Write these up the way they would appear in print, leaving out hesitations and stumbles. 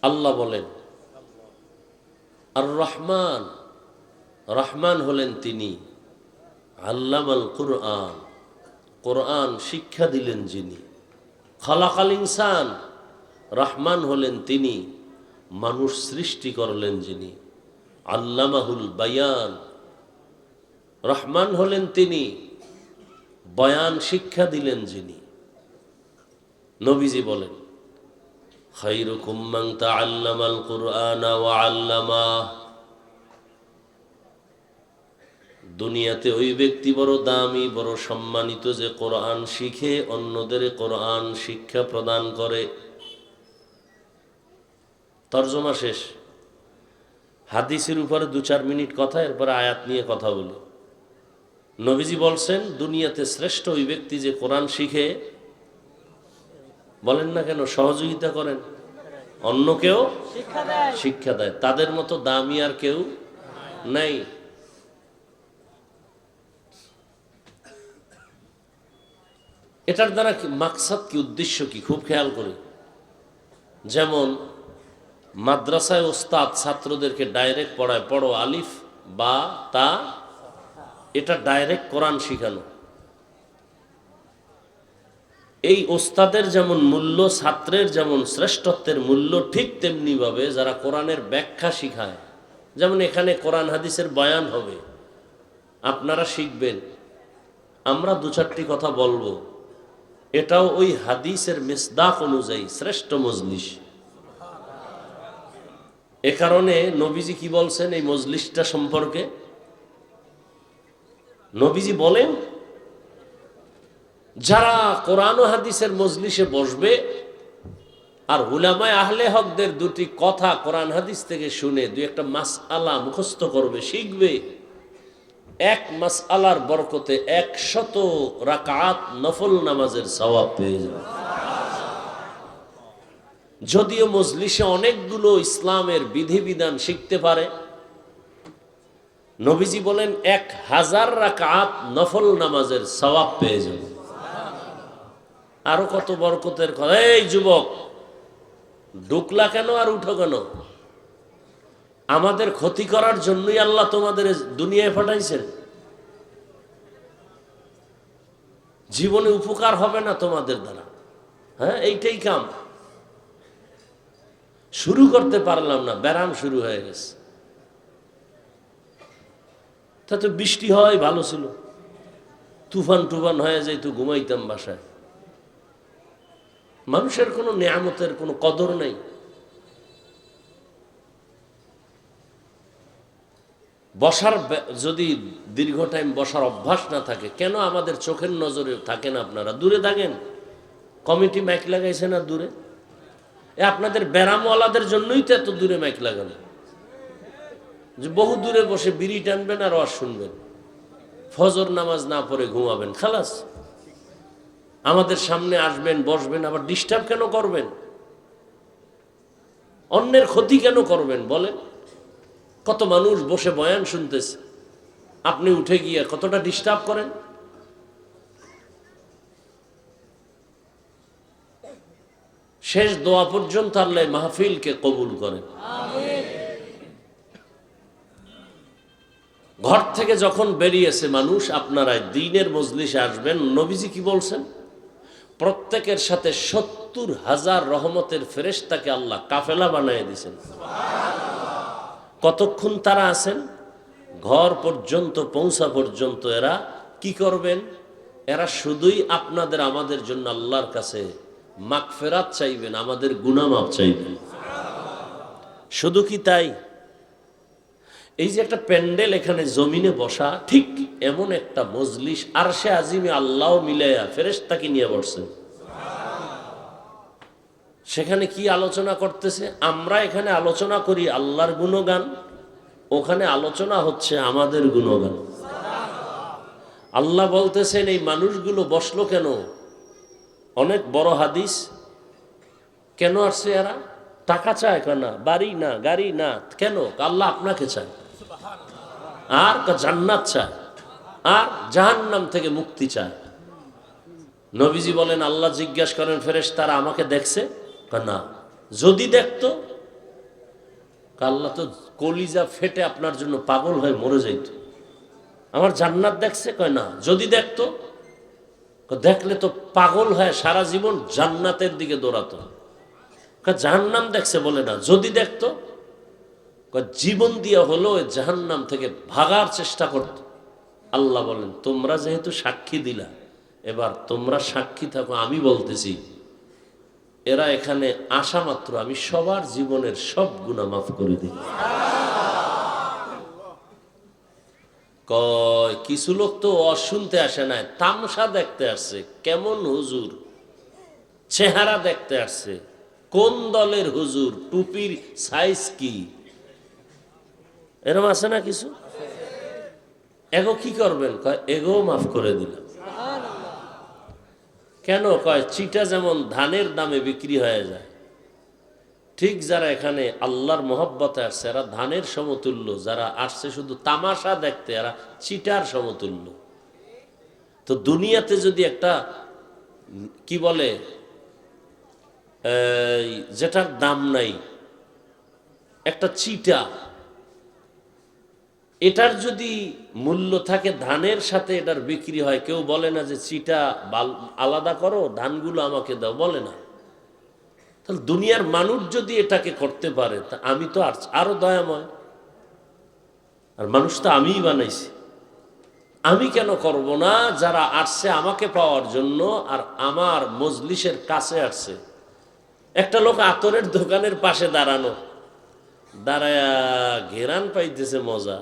আল্লাহ বলেন আর রহমান, রহমান হলেন তিনি, আল্লামাল কুরআন, কোরআন শিক্ষা দিলেন যিনি। খালাকাল ইনসান, রহমান হলেন তিনি, মানুষ সৃষ্টি করলেন যিনি। আল্লামাহুল বায়ান, রহমান হলেন তিনি, বয়ান শিক্ষা দিলেন যিনি। নবীজি বলেন খায়রুকুম মান তাআল্লামাল কুরআনা ওয়া আল্লামাহ, দুনিয়াতে ওই ব্যক্তি বড় দামি, বড় সম্মানিত যে কোরআন শিখে অন্যদের কোরআন শিক্ষা প্রদান করে। তর্জমা শেষ। হাদিসের উপরে 2-4 মিনিট কথা, এরপরে আয়াত নিয়ে কথা বলি। নবীজি বলছেন দুনিয়াতে শ্রেষ্ঠ ওই ব্যক্তি যে কোরআন শিখে, বলেন না কেন, সহযোগিতা করেন, অন্যকেও শিক্ষা দেয়। তাদের মতো দামি আর কেউ নাই। এটার দ্বারা মাকসাদ কি, উদ্দেশ্য কি, খুব খেয়াল করি। যেমন মাদ্রাসায় ওস্তাদ ছাত্রদেরকে ডাইরেক্ট পড়ায়, পড়ো আলিফ বা তা, এটা ডাইরেক্ট কোরআন শিখানো। এই ওস্তাদের যেমন মূল্য, ছাত্রের যেমন শ্রেষ্ঠত্বের মূল্য, ঠিক তেমনি ভাবে যারা কোরআনের ব্যাখ্যা শিখায়, যেমন এখানে কোরআন হাদিসের বয়ান হবে, আপনারা শিখবেন, আমরা 2-4টি কথা বলবো, এটাও ওই হাদিসের মিসদাক অনুযায়ী শ্রেষ্ঠ মজলিস। এ কারণে নবীজি কি বলছেন এই মজলিসটা সম্পর্কে? নবীজি বলেন যারা কোরআন ও হাদিসের মজলিসে বসবে আর উলামায়ে আহলে হকদের 2টি কথা কোরআন হাদিস থেকে শুনে 2-একটা মাসআলা মুখস্থ করবে, শিখবে, এক মাসআলার বরকতে 100 রাকাত নফল নামাজের সওয়াব পেয়ে যাবে। যদিও মজলিসে অনেকগুলো ইসলামের বিধিবিধান শিখতে পারে, নবীজি বলেন 1000 রাকাত নফল নামাজের সওয়াব পেয়ে যাবে। আরো কত বরকতের কথা। এই যুবক, ঢুকলা কেন আর উঠো কেন? আমাদের ক্ষতি করার জন্যই আল্লাহ তোমাদের দুনিয়ায় পাঠাইছেন। জীবনে উপকার হবে না তোমাদের দ্বারা। হ্যাঁ, এইটাই কাম। শুরু করতে পারলাম না, ব্যারাম শুরু হয়ে গেছে। তাতে বৃষ্টি হয় ভালো ছিল, তুফান টুফান হয়ে যায় তো ঘুমাইতাম বাসায়। মানুষের কোনো নেয়ামতের কোনো কদর নেই। বসার যদি দীর্ঘ টাইম বসার অভ্যাস না থাকে, কেন আমাদের চোখের নজরে থাকেন? আপনারা দূরে থাকেন, কমিটি মাইক লাগাইছে না দূরে? আপনাদের ব্যারামওয়ালাদের জন্যই তো এত দূরে মাইক লাগানো, যে বহু দূরে বসে বিড়ি টানবেন আর ওয়াজ শুনবেন, ফজর নামাজ না পড়ে ঘুমাবেন, খালাস। আমাদের সামনে আসবেন, বসবেন, আবার ডিস্টার্ব কেন করবেন? অন্যের ক্ষতি কেন করবেন বলেন? কত মানুষ বসে বয়ান শুনতেছে, আপনি উঠে গিয়ে কতটা ডিস্টার্ব করেন। শেষ দোয়া পর্যন্ত আল্লাহ মাহফিলকে কবুল করেন। ঘর থেকে যখন বেরিয়েছে মানুষ, আপনারা দ্বীনের মজলিসে আসবেন, নবীজি কি বলছেন? প্রত্যেকের সাথে 70,000 রহমতের ফেরেশতাকে আল্লাহ কাফেলা বানিয়ে দিয়েছেন। কতক্ষণ তারা আছেন? ঘর পর্যন্ত পৌঁছা পর্যন্ত এরা কি করবেন? এরা শুধুই আপনাদের আমাদের জন্য আল্লাহর কাছে মাগফিরাত চাইবেন, আমাদের গুনাহ মাফ চাইবেন। শুধু কি তাই? এই যে একটা প্যান্ডেল এখানে জমিনে বসা, ঠিক এমন একটা মজলিস আরশে আজিমে আল্লাহ মিলাইয়া ফেরেশতাকে নিয়ে বসছেন। সেখানে কি আলোচনা করতেছে? আমরা এখানে আলোচনা করি আল্লাহর গুণগান, ওখানে আলোচনা হচ্ছে আমাদের গুণগান। আল্লাহ বলতেছেন এই মানুষগুলো বসলো কেন? অনেক বড় হাদিস। কেন আসছে এরা? টাকা চায় কেন? বাড়ি না, গাড়ি না, কেন? আল্লাহ আপনাকে চায়, আর জান্নাত চায়, আর জাহান্নাম থেকে মুক্তি চায়। নবীজি বলেন আল্লাহ জিজ্ঞাসা করেন ফেরেশতারা আমাকে দেখছে না? যদি দেখতো আল্লাহ তো কলিজা ফেটে আপনার জন্য পাগল হয়ে মরে যাইত। আমার জান্নাত দেখছে? কয় না। যদি দেখতো? দেখলে তো পাগল হয়ে সারা জীবন জান্নাতের দিকে দৌড়াতো। জাহান্নাম দেখছে? বলে না। যদি দেখতো? জীবন দিয়া হলো ওই জাহান্নাম থেকে ভাগার চেষ্টা করত। আল্লাহ বলেন, তোমরা যেহেতু সাক্ষী দিলা, এবার তোমরা সাক্ষী থাকো, আমি বলতেছি এরা এখানে আসা মাত্র আমি সবার জীবনের সব গুনাহ মাফ করে দিই। কয় কিছু লোক তো অশুনতে আসে নাই, তামসা দেখতে আসছে। কেমন হুজুর? চেহারা দেখতে আসছে। কোন দলের হুজুর? টুপির সাইজ কি? এরকম আছে না কিছু? এগো কি করবেন? কয় এগো মাফ করে দিলাম। কেন? কয় চিটা যেমন ধানের দামে বিক্রি হয়ে যায়, ঠিক যারা এখানে আল্লাহর মহব্বতে আসছে এরা ধানের সমতুল্য, যারা আসছে শুধু তামাশা দেখতে এরা চিটার সমতুল্য। তো দুনিয়াতে যদি একটা কি বলে যেটার দাম নাই, একটা চিটা, এটার যদি মূল্য থাকে ধানের সাথে এটার বিক্রি হয়, কেউ বলে না যে চিটা আলাদা করো, ধানগুলো আমাকে দাও, বলে না। তাহলে দুনিয়ার মানুষ যদি এটাকে করতে পারে, তা আমি তো আরো দয়াময়। আর মানুষ তো আমিই বানাইছি, আমি কেন করব না? যারা আসছে আমাকে পাওয়ার জন্য আর আমার মজলিসের কাছে আসছে। একটা লোক আতরের দোকানের পাশে দাঁড়ানো, দাঁড়ায় ঘেরান পাইতেছে মজা,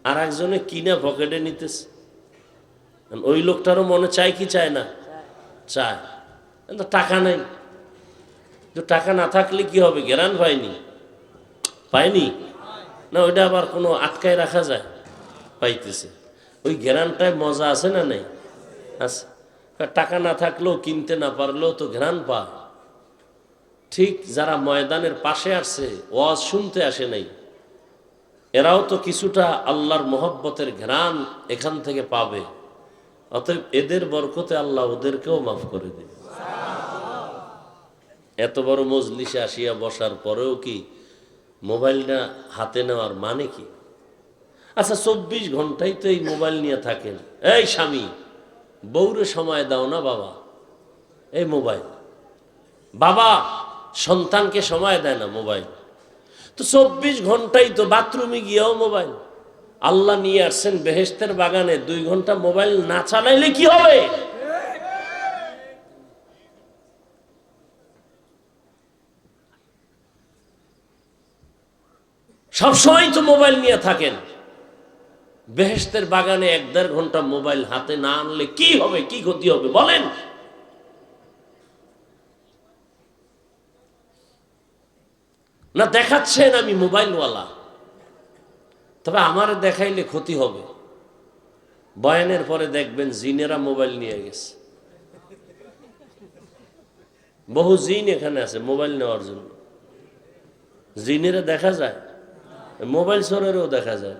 আর একজনে কিনা পকেটে নিতেছে। ওই লোকটারও মনে চায় কি চায় না? চায়। কিন্তু টাকা নাই। তো টাকা না থাকলে কি হবে? ঘেরান পায়নি? পায়নি না, ওইটা আবার কোনো আটকায় রাখা যায়? পাইতেছে। ওই ঘেরানটায় মজা আছে না নেই? আছে। টাকা না থাকলেও, কিনতে না পারলেও তো ঘেরান পায়। ঠিক যারা ময়দানের পাশে আসছে, ওয়াজ শুনতে আসে নাই, এরাও তো কিছুটা আল্লাহর মহব্বতের ঘ্রাণ এখান থেকে পাবে। অতএব এদের বরকতে আল্লাহ ওদেরকেও মাফ করে দেবে। এত বড় মজলিসে আসিয়া বসার পরেও কি মোবাইলটা হাতে নেওয়ার মানে কি? আচ্ছা, 24 ঘন্টাই তো এই মোবাইল নিয়ে থাকেন। এই স্বামী, বউরে সময় দাও না বাবা, এই মোবাইল। বাবা সন্তানকে সময় দেয় না, মোবাইল। তো 24 ঘন্টাই তো বাথরুমে গিয়েও মোবাইল। আল্লাহ নিয়ে আসছেন বেহেশতের বাগানে, 2 ঘন্টা মোবাইল না চালাইলে কি হবে? সবসময় তো মোবাইল নিয়ে থাকেন। বেহেশতের বাগানে 1-1.5 ঘন্টা মোবাইল হাতে না আনলে কি হবে? কি ক্ষতি হবে বলেন? না দেখাচ্ছেন আমি মোবাইলওয়ালা, তবে আমার দেখাইলে ক্ষতি হবে। বয়ানের পরে দেখবেন জিনেরা মোবাইল নিয়ে গেছে। বহু জিন এখানে আছে মোবাইল নেওয়ার জন্য। জিনেরা দেখা যায়, মোবাইল চোরেরও দেখা যায়।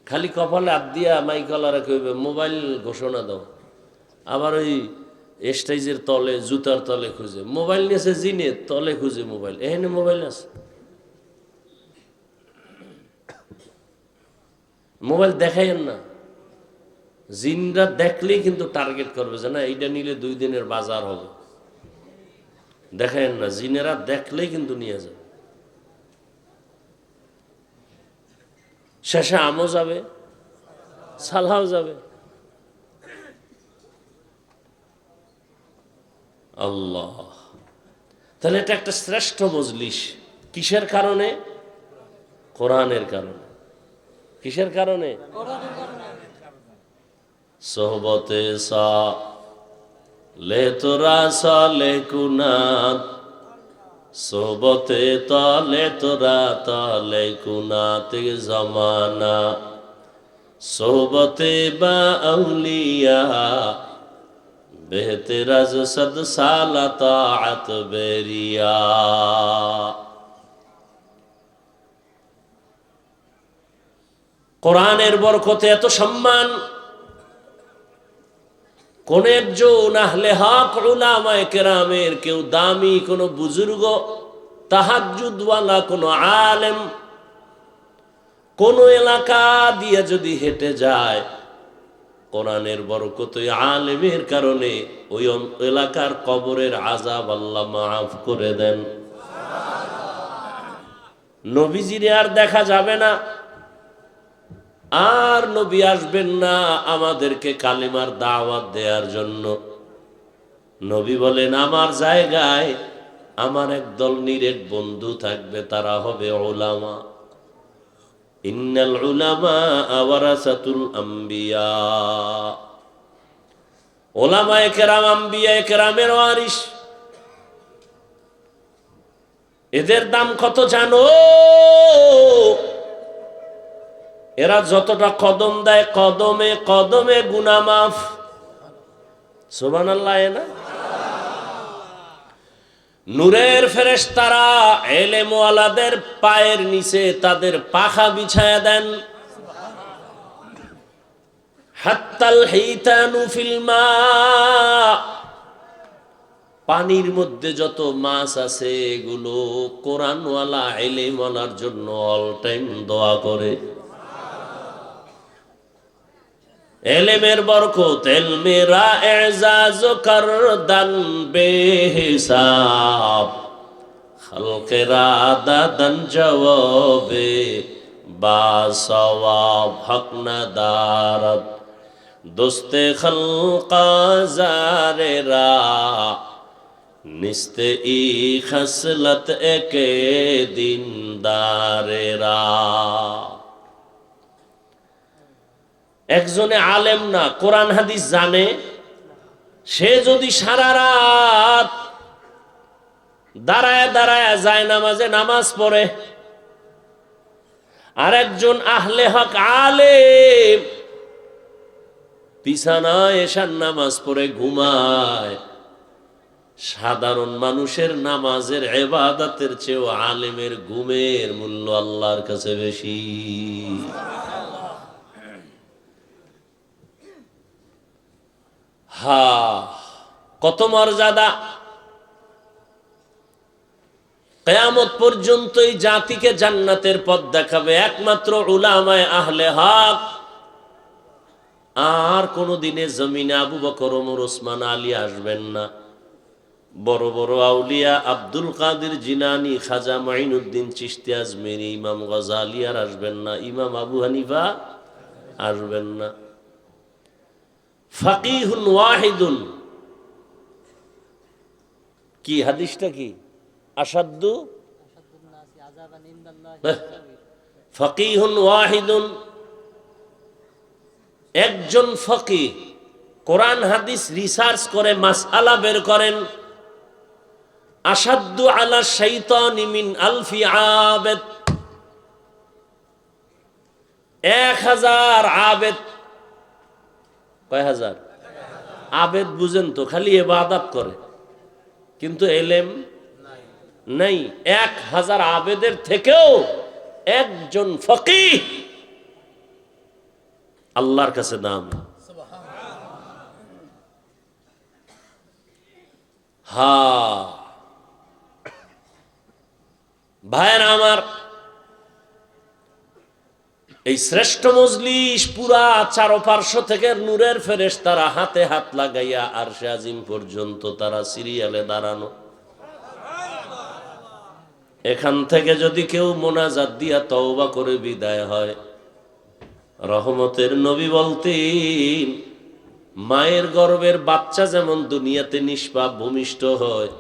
খালি কপালে হাত দিয়া মাইকলারা কইবে মোবাইল ঘোষণা দাও, আবার ওই স্টেজের তলে, জুতার তলে খুঁজে মোবাইল নিয়েছে, জিনে তলে খুঁজে মোবাইল, এখানে মোবাইল আছে। মোবাইল দেখাইয়েন না। জিনরা দেখলেই কিন্তু টার্গেট করবে যে না এইটা নিলে 2 দিনের বাজার হবে। দেখাইয়েন না, জিনেরা দেখলেই কিন্তু নিয়ে যাবে। শেষে আমও যাবে, সালাও যাবে। আল্লাহ, তাহলে এটা একটা শ্রেষ্ঠ মজলিস। কিসের কারণে? কোরআনের কারণে। কিসের কারণে? সোহবতে সা লে তোরা সালে কুনাত, সোহবতে তালে তোরা তালে কুনাত জমানা, সোহবতে বা আউলিয়া বেহতেরাজ সদ সালা তাআত বেরিয়া। কোরআনের বরকতে এত সম্মান। কোন একজন আহলে হক উলামায়ে কেরামের কেউ দামি কোন বুজুর্গ তাহাজ্জুদওয়ালা কোনো আলেম কোন এলাকা দিয়ে যদি হেঁটে যায়, কোরআনের বরকত ওই আলেমের কারণে ওই এলাকার কবরের আযাব আল্লাহ মাফ করে দেন। নবীজিরে আর দেখা যাবে না, আর নবী আসবেন না আমাদেরকে কালিমার দাওয়াত দেওয়ার জন্য। নবী বলেন আমার জায়গায় আমার একদল নিরেট বন্ধু থাকবে, তারা হবে উলামা। ইন্নাল উলামা ওয়ারাসাতুল আম্বিয়া। উলামায়ে কেরাম আম্বিয়ায়ে কেরামের ওয়ারিস। এদের দাম কত জানো? এরা যতটা কদম দেয়, কদমে কদমে গুনাহ মাফ। সুবহানাল্লাহ। না নূরের ফেরেশতারা ইলম ওয়ালাদের পায়ের নিচে তাদের পাখা বিছায়া দেন। হাত্তাল হিতানু ফিল মা। পানির মধ্যে যত মাছ আছে এগুলো কোরআনওয়ালা ইলমওয়ালার জন্য অল টাইম দোয়া করে। এলেমের বরকত, এলমেরা এজাজ করদান বেহিসাব, খালকেরা দাদান জওয়াবে বাসওয়াব, হক না দারত দোস্তে খলকা জারেরা, নিস্তে ই খসলত একে দিনদারেরা। একজনে আলেম না, কোরআন হাদিস জানে, সে যদি সারা রাত দাঁড়ায় দাঁড়ায় যায় নামাজে নামাজ পড়ে, আর একজন আহলে হক আলেম বিছানায় এশার নামাজ পড়ে ঘুমায়, সাধারণ মানুষের নামাজের ইবাদতের চেয়েও আলেমের ঘুমের মূল্য আল্লাহর কাছে বেশি। কত মর্যাদা! কিয়ামত পর্যন্ত এই জাতিকে জান্নাতের পথ দেখাবে একমাত্র উলামায়ে আহলে হক। আর কোনদিনে জমিনে আবু বকর, ওমর, ওসমান, আলী আসবেন না। বড় বড় আউলিয়া আব্দুল কাদের জিলানী, খাজা মাইনুদ্দিন চিশতি আজমেরি, ইমাম গজালি আর আসবেন না, ইমাম আবু হানিফা আসবেন না। ফাকিহুন ওয়াহিদুন, কি হাদিসটা কি? আসাদ্দু ফাকিহুন ওয়াহিদুন, একজন ফকিহ কোরআন হাদিস রিসার্চ করে মাসআলা বের করেন। আসাদ্দু আলা শাইতানি মিন আলফি আবেদ, 1000 আবেদ। কয় হাজার? আবেদ বুঝেন তো, খালি ইবাদত করে কিন্তু এলেম নাই। 1000 আবেদের থেকেও একজন ফকিহ আল্লাহর কাছে দাম। ভাইয়েরা আমার, এই শ্রেষ্ঠ মজলিস পুরা চারপার্শ্ব থেকে নূরের ফেরেশতারা হাতে হাত লাগাইয়া আরশে আজিম পর্যন্ত তারা সিরিয়ালে দাঁড়ানো। এখান থেকে যদি কেউ মোনাজাত দিয়া তওবা করে বিদায় হয়, রহমতের নবী বলতেন মায়ের গর্ভের বাচ্চা যেমন দুনিয়াতে নিষ্পাপ ভূমিষ্ঠ হয়,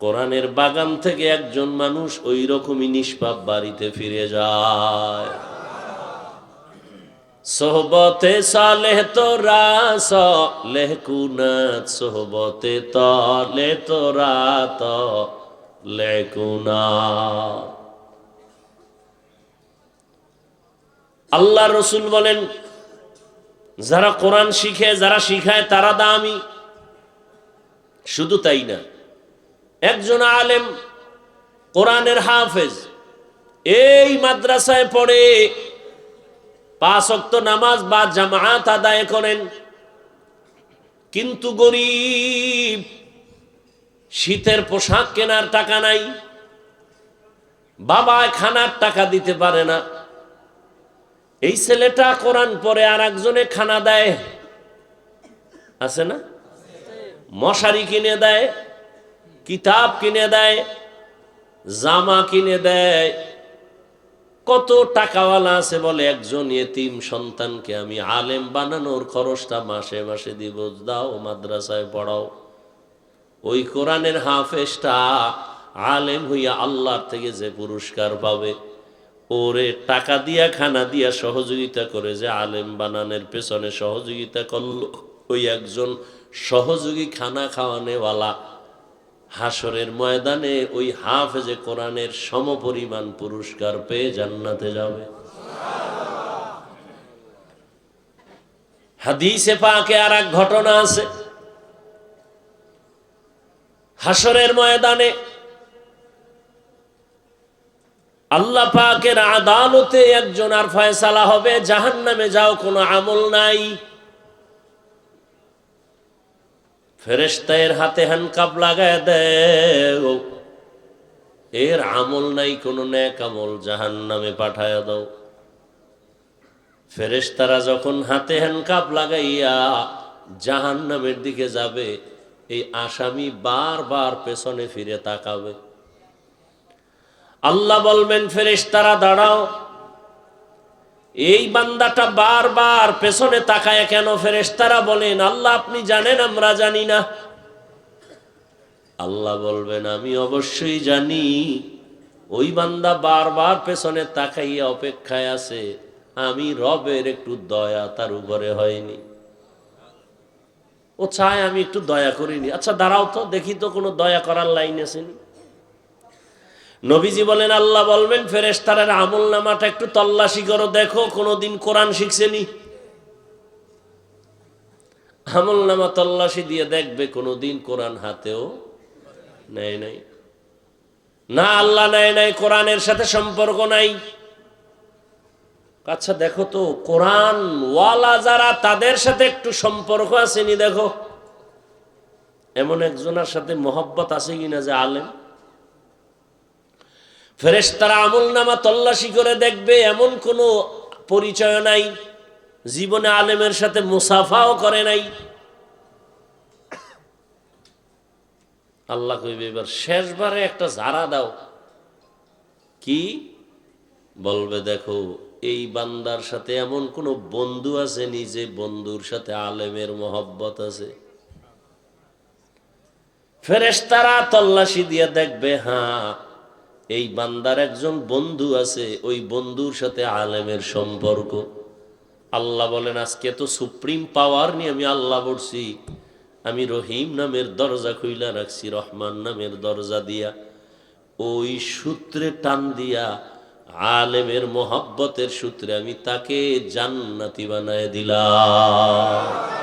কোরআনের বাগান থেকে একজন মানুষ ওই রকমই নিষ্পাপ বাড়িতে ফিরে যায়। সোহবতে সালেহ তোরা সালেহ কুনাত, সোহবতে তলে তোরা তলে কুনাত। আল্লাহ রসুল বলেন যারা কোরআন শিখে, যারা শিখায় তারা দামি। শুধু তাই না, একজন আলেম কোরআনের হাফেজ এই মাদ্রাসায় পড়ে 5 ওয়াক্ত নামাজ বা জামাত আদায় করেন, কিন্তু গরিব, শীতের পোশাক কেনার টাকা নাই, বাবা খানার টাকা দিতে পারে না, এই ছেলেটা কোরআন পড়ে আর একজনে খানা দেয়, আছে না? মশারি কিনে দেয়, কিতাব কিনে দেয়, জামা কিনে দেয়। কত টাকাওয়ালা আছে বলে একজন এতিম সন্তানকে আমি আলেম বানানোর খরচটা মাসে মাসে দিব, দাও মাদ্রাসায় পড়াও। ওই কোরআনের হাফেজটা আলেম হইয়া আল্লাহর থেকে যে পুরস্কার পাবে, ওরে টাকা দিয়া খানা দিয়া সহযোগিতা করে যে আলেম বানানোর পেছনে সহযোগিতা করলো, ওই একজন সহযোগী খানা খাওয়ানেওয়ালা হাসরের ময়দানে ওই হাফেজে কোরআনের সমপরিমাণ পুরস্কার পেয়ে জান্নাতে যাবে। হাদিসে পাকে আর এক ঘটনা আছে, হাসরের ময়দানে আল্লাহ পাকের আদালতে একজন আর ফয়সালা হবে, জাহান্নামে যাও, কোনো আমল নাই। ফেরেশতা এর হাতে হ্যান্ডকাপ লাগায় দেও, এর আমল নাই, কোনো নেক আমল, জাহান্নামে পাঠায়া দাও। ফেরেশতারা যখন হাতে হ্যান্ডকাপ লাগাইয়া জাহান্নামের দিকে যাবে, এই আসামি বারবার পেছনে ফিরে তাকাবে। আল্লাহ বলবেন, ফেরেশতারা দাঁড়াও, এই বান্দাটা বারবার পেছনে তাকায় কেন? ফেরেশতারা বলেন, আল্লাহ আপনি জানেন, আমরা জানি না। আল্লাহ বলবেন, আমি অবশ্যই জানি, ওই বান্দা বারবার পেছনে তাকাইয়া অপেক্ষায় আছে, আমি রবের একটু দয়া তার উপরে হয়নি, ও চায় আমি একটু দয়া করিনি। আচ্ছা দাঁড়াও তো, দেখি তো কোনো দয়া করার লাইন আসেনি। নবীজি বলেন, আল্লাহ বলবেন, ফেরেশতাদের আমল নামাটা একটু তল্লাশি করো, দেখো কোনোদিন কোরআন শিখছেনি। আমল নামা তল্লাশি দিয়ে দেখবে কোনোদিন কোরআন হাতেও নেয় নাই। না, আল্লাহ নেয় নাই, কোরআনের সাথে সম্পর্ক নাই। আচ্ছা দেখো তো, কোরআন ওয়ালা যারা, তাদের সাথে একটু সম্পর্ক আসেনি দেখো, এমন একজনের সাথে মহব্বত আছে কিনা যে আলেম। ফেরেশতারা আমল নামা তল্লাশি করে দেখবে, এমন কোনো পরিচয় নাই, জীবনে আলেমের সাথে মুসাফাও করে নাই। আল্লাহ কইবে, এবার শেষবারে একটা ঝাড়া দাও। কি বলবে? দেখো এই বান্দার সাথে এমন কোন বন্ধু আছে, নিজে বন্ধুর সাথে আলেমের মহব্বত আছে। ফেরেশতারা তল্লাশি দিয়ে দেখবে, হ্যাঁ এই বান্দার একজন বন্ধু আছে, ওই বন্ধুর সাথে আলেমের সম্পর্ক। আল্লাহ বলেন, আজকে তো সুপ্রিম পাওয়ার নিয়ে আমি আল্লাহ বলছি, আমি রহিম নামের দরজা খুইলা রাখছি, রহমান নামের দরজা দিয়া, ওই সূত্রে টান দিয়া আলেমের মোহাব্বতের সূত্রে আমি তাকে জান্নাতি বানায় দিলাম।